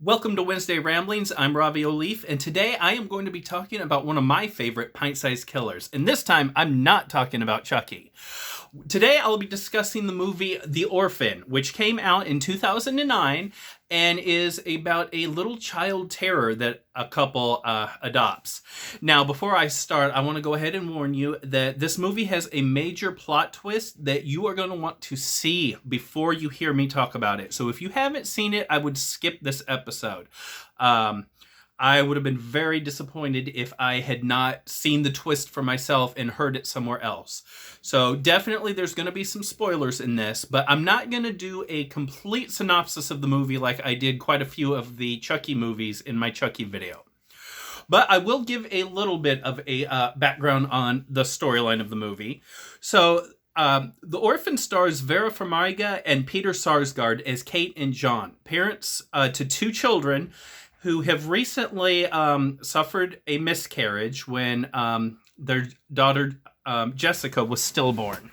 Welcome to Wednesday Ramblings. I'm Ravi O'Leaf, and today I am going to be talking about one of my favorite pint-sized killers. And this time, I'm not talking about Chucky. Today, I'll be discussing the movie The Orphan, which came out in 2009 and is about a little child terror that a couple adopts. Now, before I start, I want to go ahead and warn you that this movie has a major plot twist that you are going to want to see before you hear me talk about it. So if you haven't seen it, I would skip this episode. I would have been very disappointed if I had not seen the twist for myself and heard it somewhere else. So definitely there's going to be some spoilers in this, but I'm not going to do a complete synopsis of the movie like I did quite a few of the Chucky movies in my Chucky video. But I will give a little bit of a background on the storyline of the movie. So The Orphan stars Vera Farmiga and Peter Sarsgaard as Kate and John, parents to two children who have recently suffered a miscarriage when their daughter Jessica was stillborn.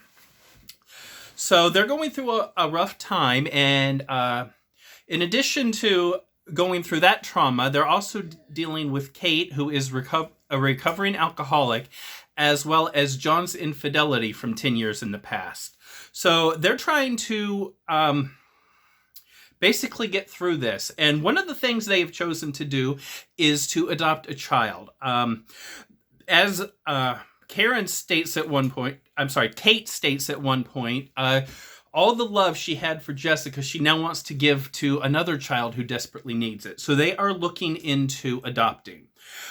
So they're going through a rough time, and in addition to going through that trauma, they're also dealing with Kate, who is a recovering alcoholic, as well as John's infidelity from 10 years in the past. So they're trying to basically get through this. And one of the things they have chosen to do is to adopt a child. As Kate states at one point, all the love she had for Jessica, she now wants to give to another child who desperately needs it. So they are looking into adopting,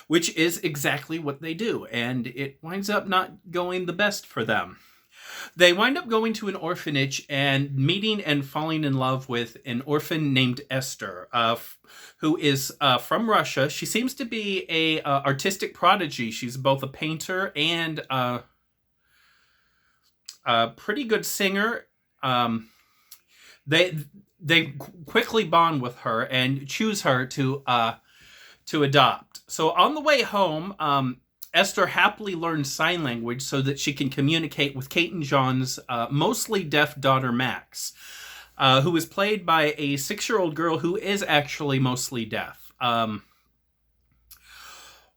which is exactly what they do. And it winds up not going the best for them. They wind up going to an orphanage and meeting and falling in love with an orphan named Esther, who is from Russia. She seems to be a artistic prodigy. She's both a painter and a pretty good singer. They quickly bond with her and choose her to adopt. So on the way home, Esther happily learns sign language so that she can communicate with Kate and John's mostly deaf daughter, Max, who is played by a 6-year-old girl who is actually mostly deaf.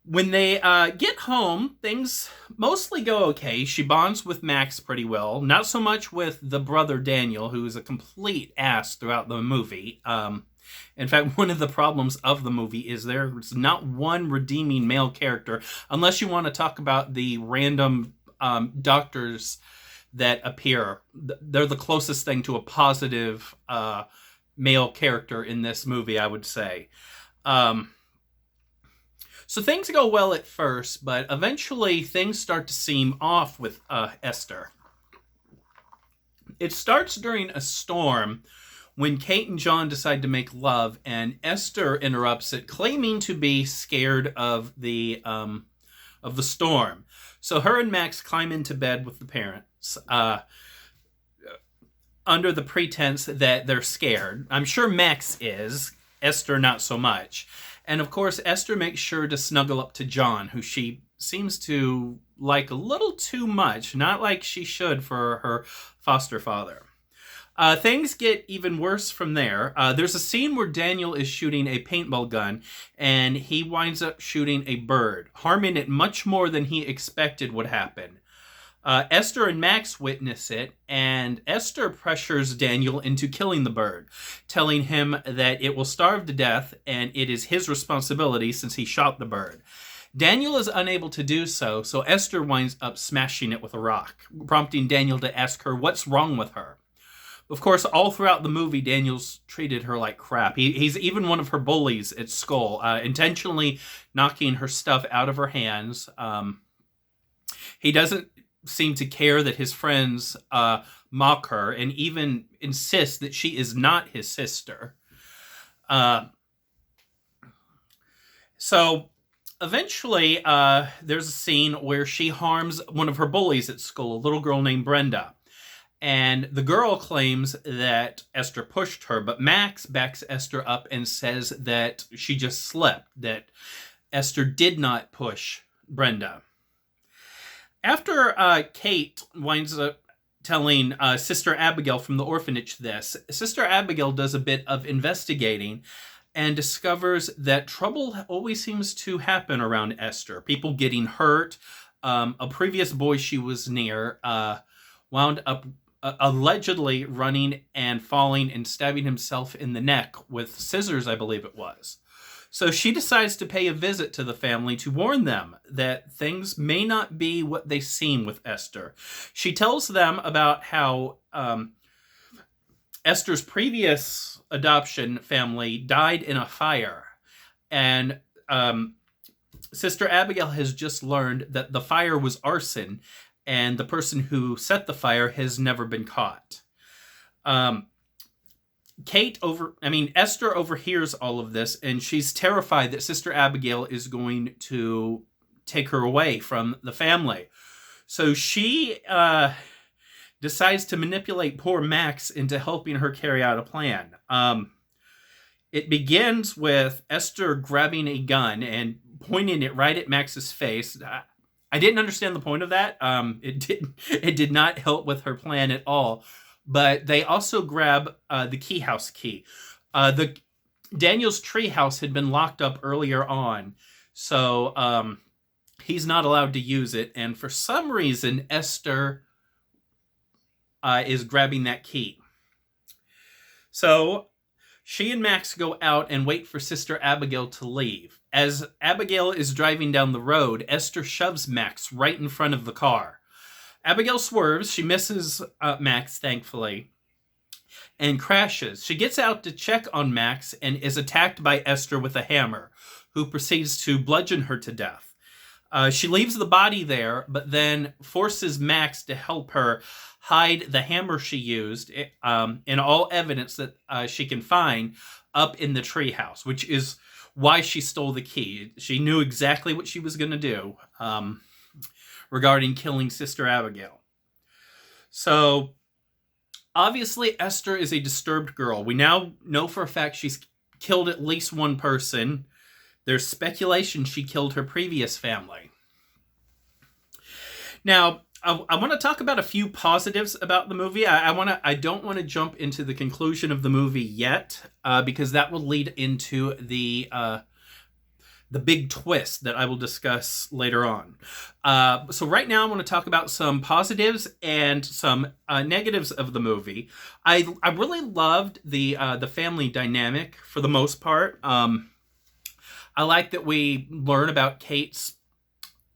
When they get home, things mostly go okay. She bonds with Max pretty well. Not so much with the brother, Daniel, who is a complete ass throughout the movie. In fact, one of the problems of the movie is there's not one redeeming male character, unless you want to talk about the random doctors that appear. They're the closest thing to a positive male character in this movie, I would say. So things go well at first, but eventually things start to seem off with Esther. It starts during a storm when Kate and John decide to make love, and Esther interrupts it, claiming to be scared of the storm. So her and Max climb into bed with the parents under the pretense that they're scared. I'm sure Max is, Esther not so much. And of course, Esther makes sure to snuggle up to John, who she seems to like a little too much, not like she should for her foster father. Things get even worse from there. There's a scene where Daniel is shooting a paintball gun, and he winds up shooting a bird, harming it much more than he expected would happen. Esther and Max witness it, and Esther pressures Daniel into killing the bird, telling him that it will starve to death, and it is his responsibility since he shot the bird. Daniel is unable to do so, so Esther winds up smashing it with a rock, prompting Daniel to ask her what's wrong with her. Of course, all throughout the movie, Daniel's treated her like crap. He's even one of her bullies at school, intentionally knocking her stuff out of her hands. He doesn't seem to care that his friends mock her and even insist that she is not his sister. So eventually, there's a scene where she harms one of her bullies at school, a little girl named Brenda. And the girl claims that Esther pushed her, but Max backs Esther up and says that she just slipped, that Esther did not push Brenda. After Kate winds up telling Sister Abigail from the orphanage this, Sister Abigail does a bit of investigating and discovers that trouble always seems to happen around Esther. People getting hurt. A previous boy she was near wound up allegedly running and falling and stabbing himself in the neck with scissors, I believe it was. So she decides to pay a visit to the family to warn them that things may not be what they seem with Esther. She tells them about how Esther's previous adoption family died in a fire. And Sister Abigail has just learned that the fire was arson, and the person who set the fire has never been caught. Esther overhears all of this, and she's terrified that Sister Abigail is going to take her away from the family. So she decides to manipulate poor Max into helping her carry out a plan. It begins with Esther grabbing a gun and pointing it right at Max's face. I didn't understand the point of that. It did not help with her plan at all. But they also grab the key house key. Daniel's treehouse had been locked up earlier on, so he's not allowed to use it. And for some reason, Esther is grabbing that key. So she and Max go out and wait for Sister Abigail to leave. As Abigail is driving down the road, Esther shoves Max right in front of the car. Abigail swerves. She misses Max, thankfully, and crashes. She gets out to check on Max and is attacked by Esther with a hammer, who proceeds to bludgeon her to death. She leaves the body there, but then forces Max to help her hide the hammer she used and all evidence that she can find up in the treehouse, which is why she stole the key. She knew exactly what she was going to do regarding killing Sister Abigail. So, obviously, Esther is a disturbed girl. We now know for a fact she's killed at least one person. There's speculation she killed her previous family. Now, I want to talk about a few positives about the movie. I don't want to jump into the conclusion of the movie yet, because that will lead into the big twist that I will discuss later on. So right now I want to talk about some positives and some negatives of the movie. I really loved the family dynamic for the most part. I like that we learn about Kate's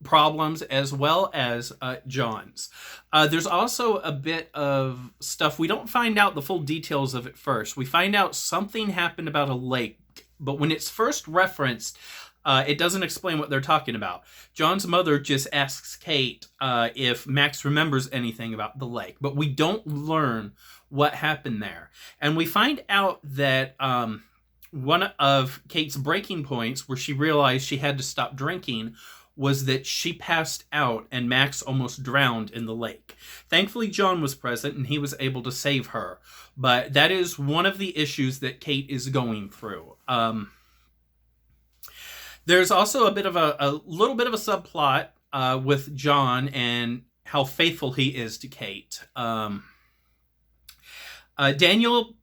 problems as well as John's. There's also a bit of stuff we don't find out the full details of at first. We find out something happened about a lake, but when it's first referenced, it doesn't explain what they're talking about. John's mother just asks Kate if Max remembers anything about the lake, but we don't learn what happened there. And we find out that one of Kate's breaking points where she realized she had to stop drinking was that she passed out and Max almost drowned in the lake. Thankfully, John was present and he was able to save her. But that is one of the issues that Kate is going through. There's also a little bit of a subplot with John and how faithful he is to Kate. Daniel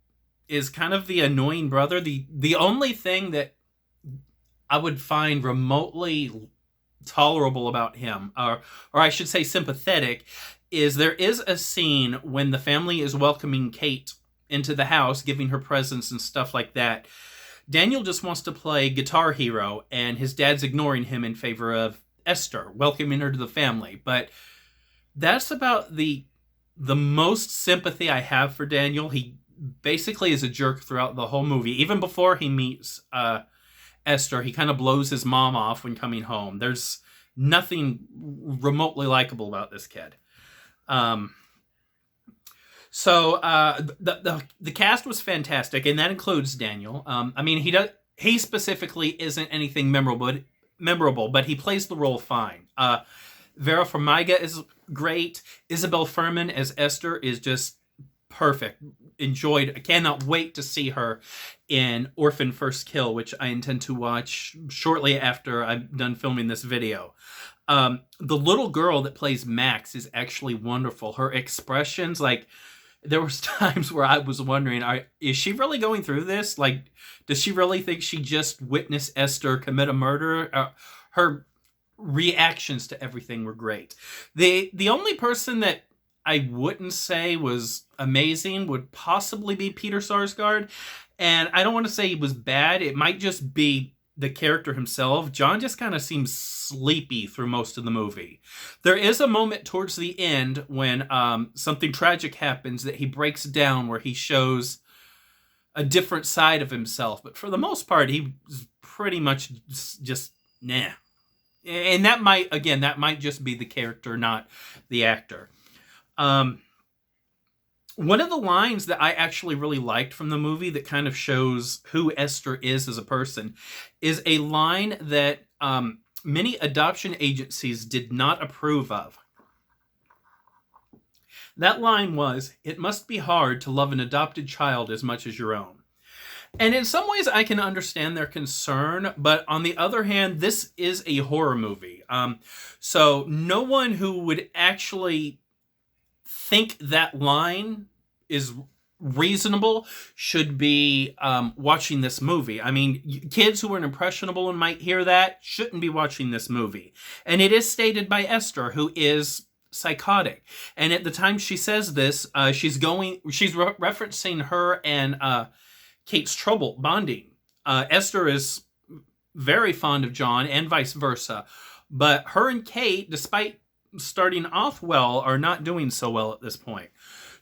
is kind of the annoying brother. The only thing that I would find remotely tolerable about him, or I should say sympathetic, is there is a scene when the family is welcoming Kate into the house, giving her presents and stuff like that. Daniel just wants to play Guitar Hero, and his dad's ignoring him in favor of Esther, welcoming her to the family. But that's about the most sympathy I have for Daniel. He basically is a jerk throughout the whole movie. Even before he meets Esther, he kind of blows his mom off when coming home. There's nothing remotely likable about this kid. So the cast was fantastic, and that includes Daniel. He specifically isn't anything memorable, but he plays the role fine. Vera Farmiga is great. Isabel Fuhrman as Esther is just perfect. I cannot wait to see her in Orphan First Kill, which I intend to watch shortly after I'm done filming this video. The little girl that plays Max is actually wonderful. Her expressions, like there was times where I was wondering, is she really going through this? Like, does she really think she just witnessed Esther commit a murder? Her reactions to everything were great. The only person that I wouldn't say was amazing would possibly be Peter Sarsgaard. And I don't want to say he was bad. It might just be the character himself. John just kind of seems sleepy through most of the movie. There is a moment towards the end when something tragic happens that he breaks down, where he shows a different side of himself. But for the most part, he was pretty much just nah. And that might just be the character, not the actor. One of the lines that I actually really liked from the movie that kind of shows who Esther is as a person is a line that many adoption agencies did not approve of. That line was, "It must be hard to love an adopted child as much as your own." And in some ways I can understand their concern, but on the other hand, this is a horror movie. So no one who would actually think that line is reasonable should be watching this movie. I mean, kids who are impressionable and might hear that shouldn't be watching this movie. And it is stated by Esther, who is psychotic. And at the time she says this, she's referencing her and Kate's trouble bonding. Esther is very fond of John and vice versa. But her and Kate, despite starting off well, are not doing so well at this point.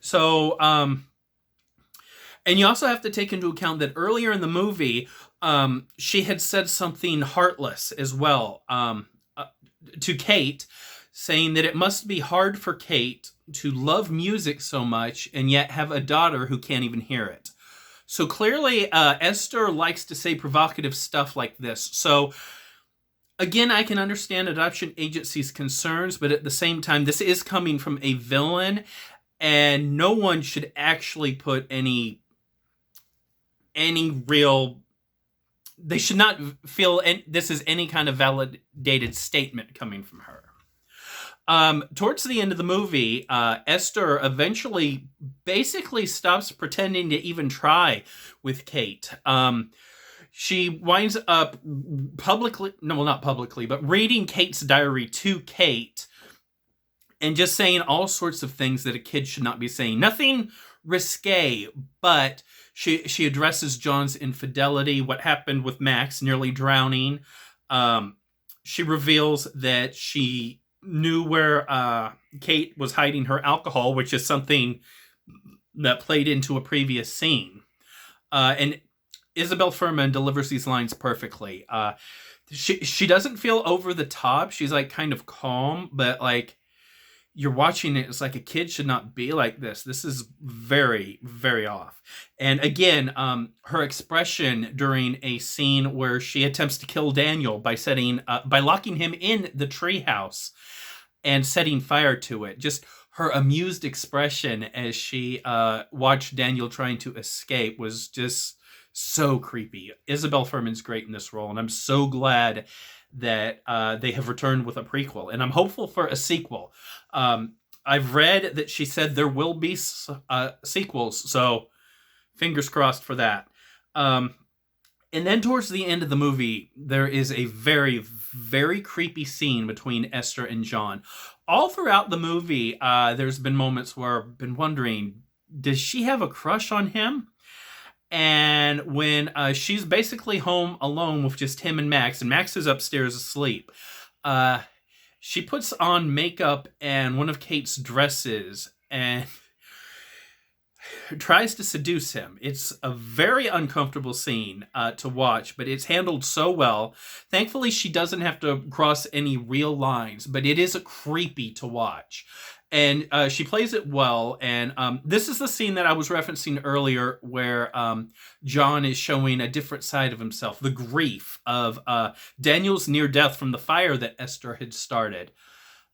So, and you also have to take into account that earlier in the movie, she had said something heartless as well to Kate, saying that it must be hard for Kate to love music so much and yet have a daughter who can't even hear it. So clearly, Esther likes to say provocative stuff like this. So again, I can understand adoption agencies' concerns, but at the same time, this is coming from a villain, and no one should actually put any real... They should not feel this is any kind of validated statement coming from her. Towards the end of the movie, Esther eventually basically stops pretending to even try with Kate. She winds up not publicly, but reading Kate's diary to Kate and just saying all sorts of things that a kid should not be saying. Nothing risque, but she addresses John's infidelity, what happened with Max nearly drowning. She reveals that she knew where Kate was hiding her alcohol, which is something that played into a previous scene. And Isabel Fuhrman delivers these lines perfectly. She doesn't feel over the top. She's like kind of calm, but like you're watching it, it's like a kid should not be like this. This is very, very off. And again, her expression during a scene where she attempts to kill Daniel by locking him in the treehouse and setting fire to it. Just her amused expression as she watched Daniel trying to escape was just so creepy. Isabel Fuhrman's great in this role, and I'm so glad that they have returned with a prequel, and I'm hopeful for a sequel. I've read that she said there will be sequels, so fingers crossed for that. And then towards the end of the movie, there is a very, very creepy scene between Esther and John. All throughout the movie, there's been moments where I've been wondering, does she have a crush on him? And when she's basically home alone with just him and Max is upstairs asleep, she puts on makeup and one of Kate's dresses and tries to seduce him. It's a very uncomfortable scene to watch, but it's handled so well. Thankfully, she doesn't have to cross any real lines, but it is creepy to watch. And she plays it well. And this is the scene that I was referencing earlier where John is showing a different side of himself. The grief of Daniel's near death from the fire that Esther had started.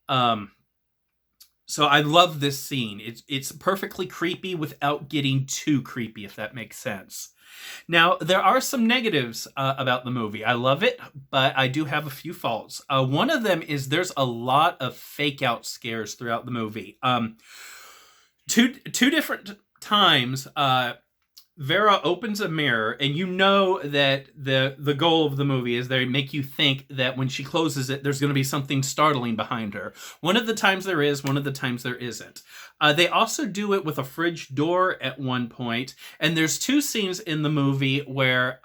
So I love this scene. It's perfectly creepy without getting too creepy, if that makes sense. Now, there are some negatives about the movie. I love it, but I do have a few faults. One of them is there's a lot of fake-out scares throughout the movie. Two different times, Vera opens a mirror, and you know that the goal of the movie is they make you think that when she closes it, there's going to be something startling behind her. One of the times there is, one of the times there isn't. They also do it with a fridge door at one point, and there's two scenes in the movie where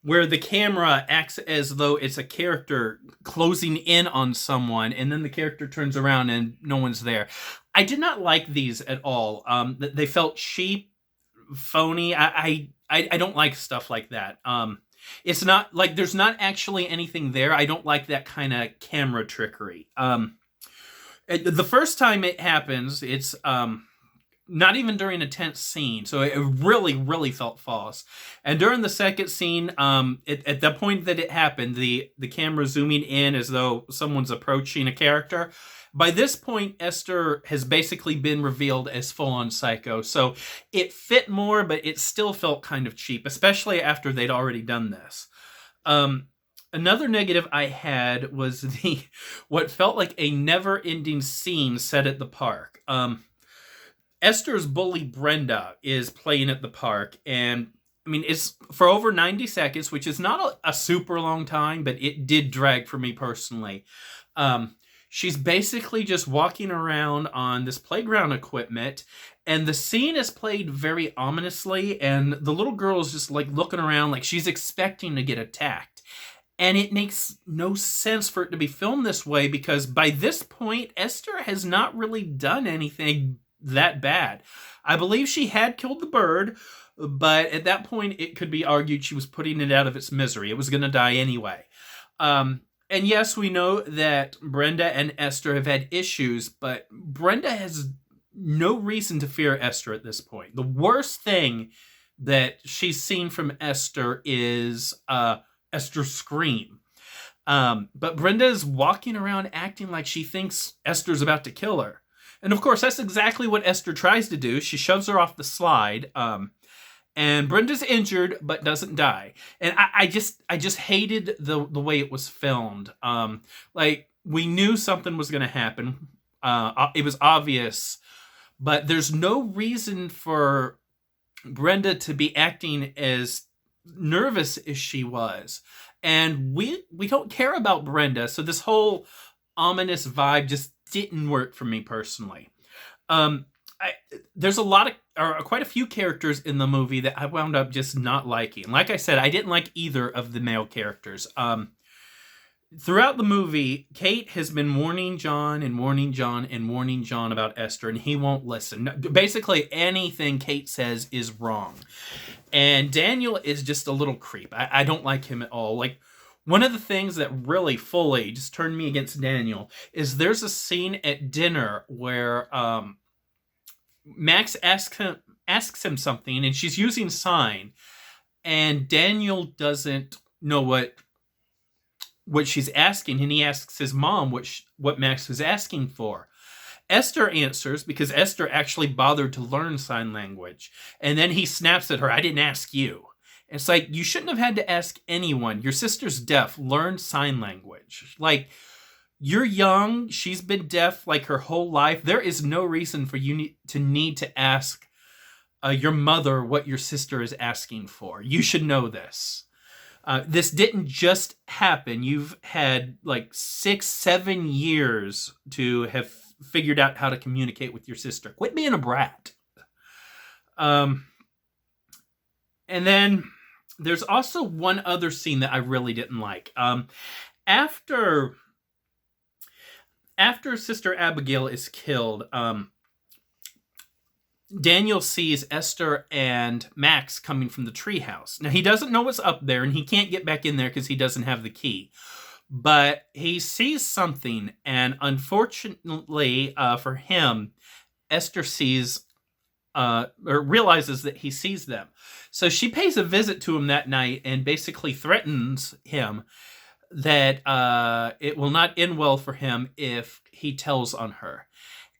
the camera acts as though it's a character closing in on someone, and then the character turns around and no one's there. I did not like these at all. They felt cheap, phony. I don't like stuff like that. It's not like there's not actually anything there. I don't like that kind of camera trickery. The first time it happens, it's not even during a tense scene, so it really, really felt false. And during the second scene, at the point that it happened, the camera zooming in as though someone's approaching a character. By this point, Esther has basically been revealed as full-on psycho, so it fit more, but it still felt kind of cheap, especially after they'd already done this. Another negative I had was what felt like a never-ending scene set at the park. Esther's bully Brenda is playing at the park, and I mean, it's for over 90 seconds, which is not a super long time, but it did drag for me personally. She's basically just walking around on this playground equipment, and the scene is played very ominously, and the little girl is just like looking around like she's expecting to get attacked. And it makes no sense for it to be filmed this way, because by this point, Esther has not really done anything that bad. I believe she had killed the bird, but at that point, it could be argued she was putting it out of its misery. It was going to die anyway. And yes, we know that Brenda and Esther have had issues, but Brenda has no reason to fear Esther at this point. The worst thing that she's seen from Esther is Esther's scream. But Brenda is walking around acting like she thinks Esther's about to kill her. And of course, that's exactly what Esther tries to do. She shoves her off the slide. And Brenda's injured, but doesn't die. And I just hated the way it was filmed. Like, we knew something was going to happen. It was obvious. But there's no reason for Brenda to be acting as nervous as she was. And we don't care about Brenda. So this whole ominous vibe just didn't work for me personally. There's quite a few characters in the movie that I wound up just not liking. Like I said, I didn't like either of the male characters. Throughout the movie, Kate has been warning John and warning John and warning John about Esther, and he won't listen. Basically, anything Kate says is wrong. And Daniel is just a little creep. I don't like him at all. Like, one of the things that really fully just turned me against Daniel is there's a scene at dinner where Max asks him something, and she's using sign, and Daniel doesn't know what she's asking, and he asks his mom what Max was asking for. Esther answers because Esther actually bothered to learn sign language, and then he snaps at her, "I didn't ask you." It's like, you shouldn't have had to ask anyone. Your sister's deaf. Learn sign language. Like, you're young. She's been deaf like her whole life. There is no reason for you to need to ask your mother what your sister is asking for. You should know this. This didn't just happen. You've had like 6-7 years to have figured out how to communicate with your sister. Quit being a brat. And then there's also one other scene that I really didn't like. After Sister Abigail is killed, Daniel sees Esther and Max coming from the treehouse. Now, he doesn't know what's up there, and he can't get back in there because he doesn't have the key. But he sees something, and unfortunately for him, Esther sees or realizes that he sees them. So she pays a visit to him that night and basically threatens him that it will not end well for him if he tells on her.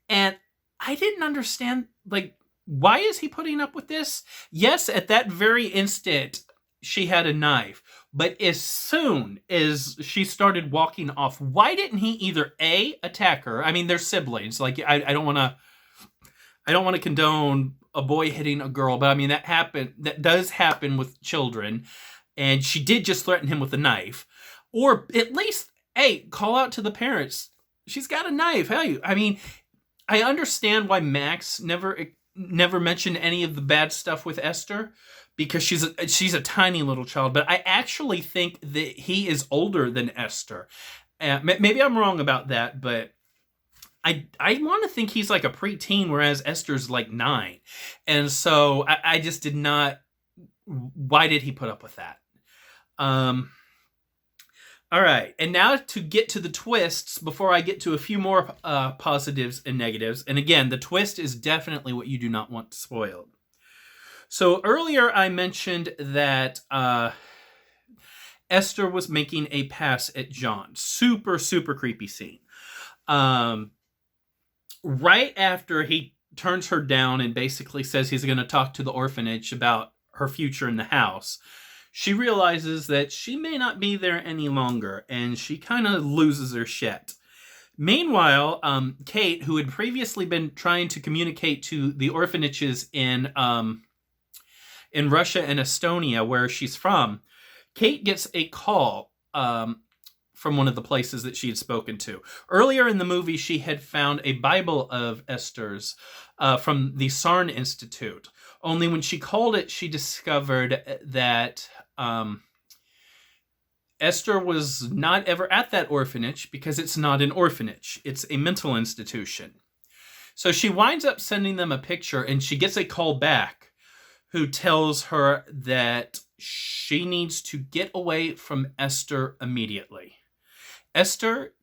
And I didn't understand, like, why is he putting up with this? Yes, at that very instant, she had a knife. But as soon as she started walking off, why didn't he either A, attack her? I mean, they're siblings. Like, I don't want to I don't want to condone a boy hitting a girl, but I mean, that does happen with children. And she did just threaten him with a knife. Or at least, hey, call out to the parents. She's got a knife. Hey, I mean, I understand why Max never mentioned any of the bad stuff with Esther, because she's a tiny little child. But I actually think that he is older than Esther. Maybe I'm wrong about that, but I want to think he's like a preteen, whereas Esther's like 9. And so I just did not. Why did he put up with that? All right, and now to get to the twists before I get to a few more positives and negatives. And again, the twist is definitely what you do not want spoiled. So earlier I mentioned that Esther was making a pass at John. Super, super creepy scene. Right after he turns her down and basically says he's going to talk to the orphanage about her future in the house, she realizes that she may not be there any longer, and she kind of loses her shit. Meanwhile, Kate, who had previously been trying to communicate to the orphanages in Russia and Estonia, where she's from, Kate gets a call from one of the places that she had spoken to. Earlier in the movie, she had found a Bible of Esther's from the Sarn Institute. Only when she called it, she discovered that Esther was not ever at that orphanage, because it's not an orphanage. It's a mental institution. So she winds up sending them a picture, and she gets a call back who tells her that she needs to get away from Esther immediately. Esther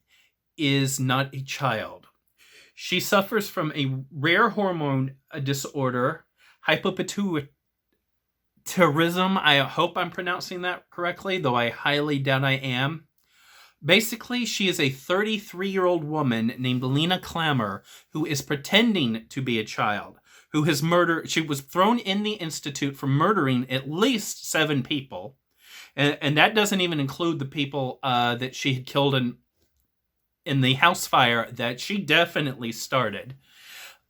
is not a child. She suffers from a rare hormone disorder, hypopituitarism. I hope I'm pronouncing that correctly, though I highly doubt I am. Basically, she is a 33-year-old woman named Lena Klammer who is pretending to be a child, who has murdered. She was thrown in the institute for murdering at least 7 people. And that doesn't even include the people that she had killed in the house fire that she definitely started.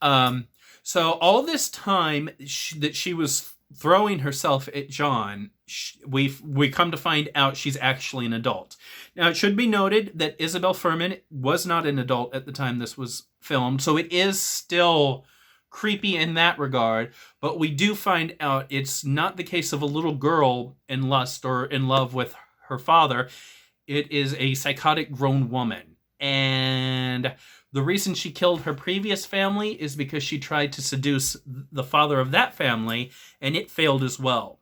So all this time that she was throwing herself at John, we come to find out she's actually an adult. Now, it should be noted that Isabel Fuhrman was not an adult at the time this was filmed, so it is still creepy in that regard, but we do find out it's not the case of a little girl in lust or in love with her father. It is a psychotic grown woman. And the reason she killed her previous family is because she tried to seduce the father of that family, and it failed as well.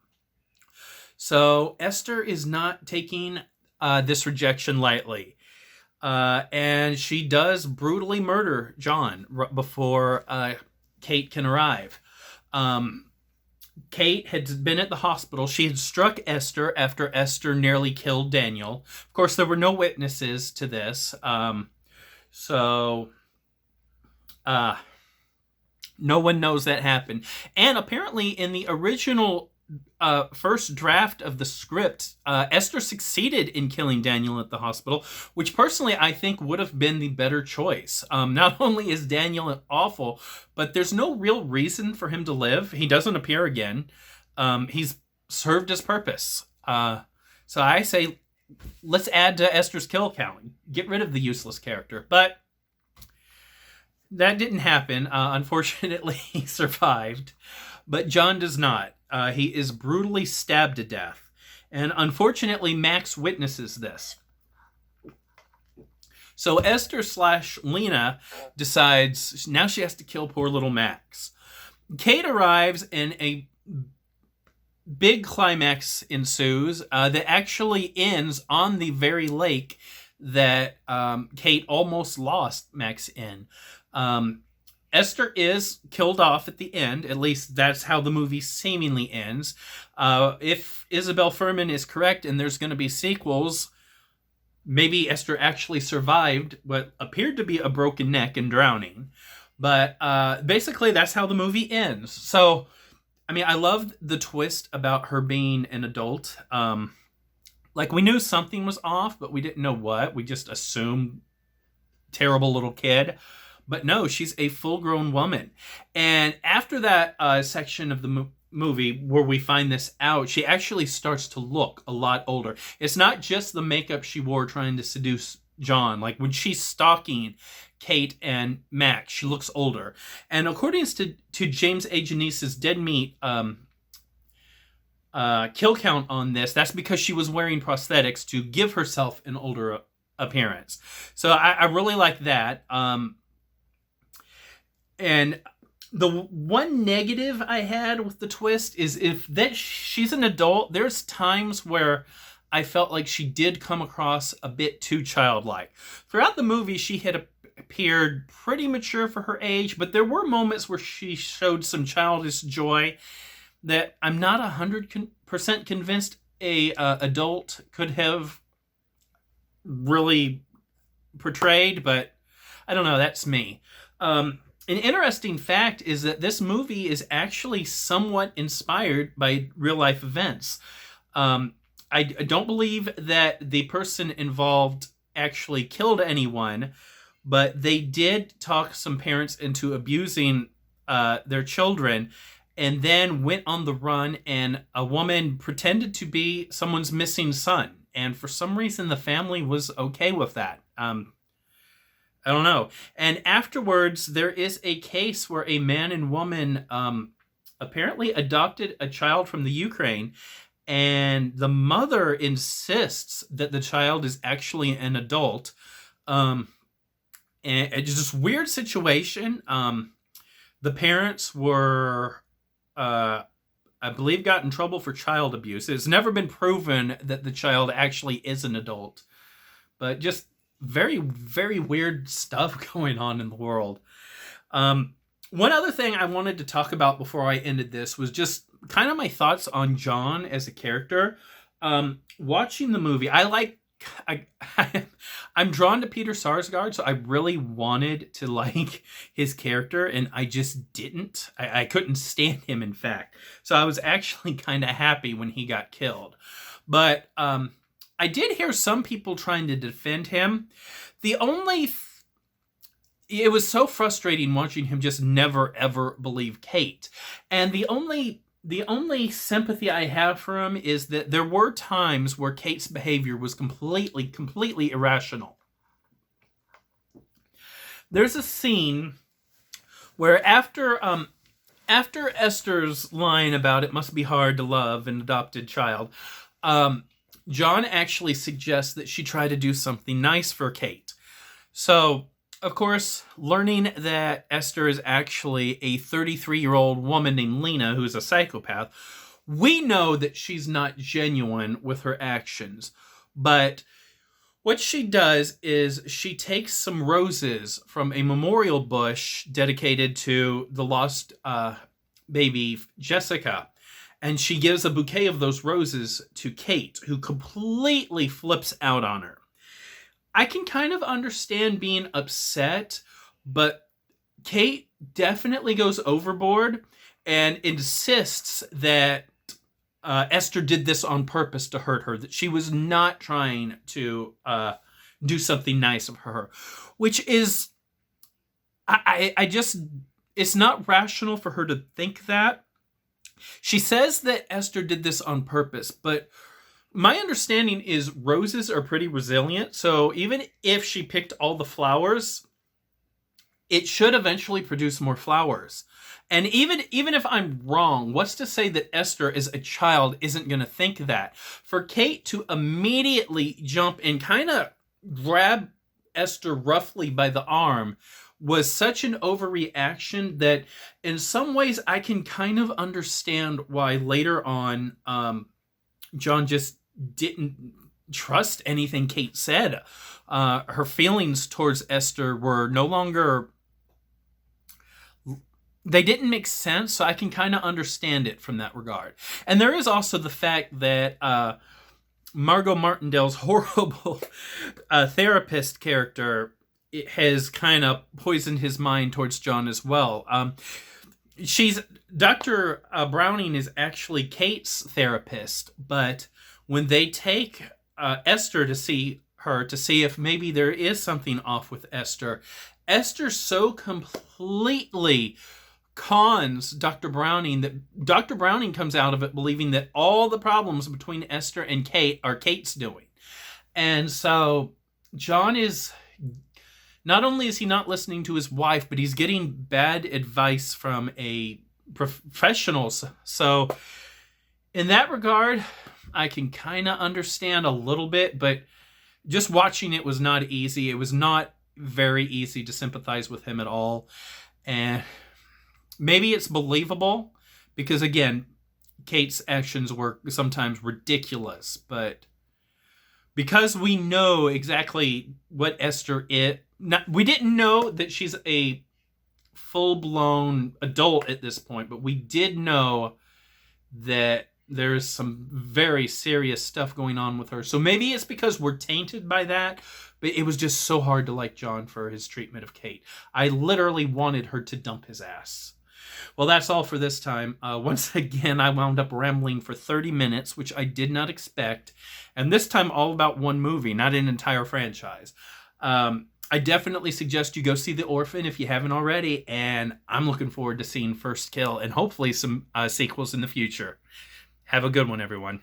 So Esther is not taking this rejection lightly. And she does brutally murder John before Kate can arrive. Kate had been at the hospital. She had struck Esther after Esther nearly killed Daniel. Of course, there were no witnesses to this. So no one knows that happened. And apparently in the original first draft of the script, Esther succeeded in killing Daniel at the hospital, which personally I think would have been the better choice. Not only is Daniel awful, but there's no real reason for him to live. He doesn't appear again. He's served his purpose. So I say, let's add to Esther's kill count. Get rid of the useless character. But that didn't happen. Unfortunately, he survived. But John does not. He is brutally stabbed to death. And unfortunately, Max witnesses this. So Esther / Lena decides now she has to kill poor little Max. Kate arrives and a big climax ensues that actually ends on the very lake that Kate almost lost Max in. Esther is killed off at the end. At least that's how the movie seemingly ends. If Isabel Fuhrman is correct and there's going to be sequels, maybe Esther actually survived what appeared to be a broken neck and drowning. But basically, that's how the movie ends. So, I mean, I loved the twist about her being an adult. Like, we knew something was off, but we didn't know what. We just assumed terrible little kid. But no, she's a full-grown woman. And after that section of the movie where we find this out, she actually starts to look a lot older. It's not just the makeup she wore trying to seduce John. Like when she's stalking Kate and Max, she looks older. And according to James A. Janice's Dead Meat kill count on this, that's because she was wearing prosthetics to give herself an older appearance. So I really like that. And the one negative I had with the twist is if that she's an adult, there's times where I felt like she did come across a bit too childlike. Throughout the movie, she had appeared pretty mature for her age, but there were moments where she showed some childish joy that I'm not 100% convinced a adult could have really portrayed, but I don't know, that's me. An interesting fact is that this movie is actually somewhat inspired by real-life events. I don't believe that the person involved actually killed anyone, but they did talk some parents into abusing their children, and then went on the run, and a woman pretended to be someone's missing son. And for some reason, the family was okay with that. I don't know. And afterwards, there is a case where a man and woman apparently adopted a child from the Ukraine, and the mother insists that the child is actually an adult. And it's just weird situation. The parents were, I believe, got in trouble for child abuse. It's never been proven that the child actually is an adult, but just very, very weird stuff going on in the world. One other thing I wanted to talk about before I ended this was just kind of my thoughts on John as a character. Watching the movie, I'm drawn to Peter Sarsgaard, so I really wanted to like his character, and I just didn't. I couldn't stand him, in fact. So I was actually kind of happy when he got killed. But I did hear some people trying to defend him. It was so frustrating watching him just never, ever believe Kate. And the only sympathy I have for him is that there were times where Kate's behavior was completely irrational. There's a scene where after Esther's line about it must be hard to love an adopted child, John actually suggests that she try to do something nice for Kate. So, of course, learning that Esther is actually a 33-year-old woman named Lena who's a psychopath, we know that she's not genuine with her actions. But what she does is she takes some roses from a memorial bush dedicated to the lost baby Jessica, and she gives a bouquet of those roses to Kate, who completely flips out on her. I can kind of understand being upset, but Kate definitely goes overboard and insists that Esther did this on purpose to hurt her, that she was not trying to do something nice for her, which is, I just, it's not rational for her to think that. She says that Esther did this on purpose, but my understanding is roses are pretty resilient, so even if she picked all the flowers, it should eventually produce more flowers. And even if I'm wrong, what's to say that Esther, as a child, isn't going to think that? For Kate to immediately jump and kind of grab Esther roughly by the arm was such an overreaction that in some ways I can kind of understand why later on John just didn't trust anything Kate said. Her feelings towards Esther were no longer, they didn't make sense, so I can kind of understand it from that regard. And there is also the fact that Margot Martindale's horrible therapist character, it has kind of poisoned his mind towards John as well. Dr. Browning is actually Kate's therapist, but when they take Esther to see her to see if maybe there is something off with Esther. Esther so completely cons Dr. Browning that Dr. Browning comes out of it believing that all the problems between Esther and Kate are Kate's doing. And so John is, not only is he not listening to his wife, but he's getting bad advice from a professionals. So in that regard, I can kind of understand a little bit, but just watching it was not easy. It was not very easy to sympathize with him at all. And maybe it's believable because, again, Kate's actions were sometimes ridiculous, but because we know exactly what Esther is, we didn't know that she's a full-blown adult at this point, but we did know that there's some very serious stuff going on with her. So maybe it's because we're tainted by that, but it was just so hard to like John for his treatment of Kate. I literally wanted her to dump his ass. Well, that's all for this time. Once again, I wound up rambling for 30 minutes, which I did not expect. And this time all about one movie, not an entire franchise. I definitely suggest you go see The Orphan if you haven't already. And I'm looking forward to seeing First Kill and hopefully some sequels in the future. Have a good one, everyone.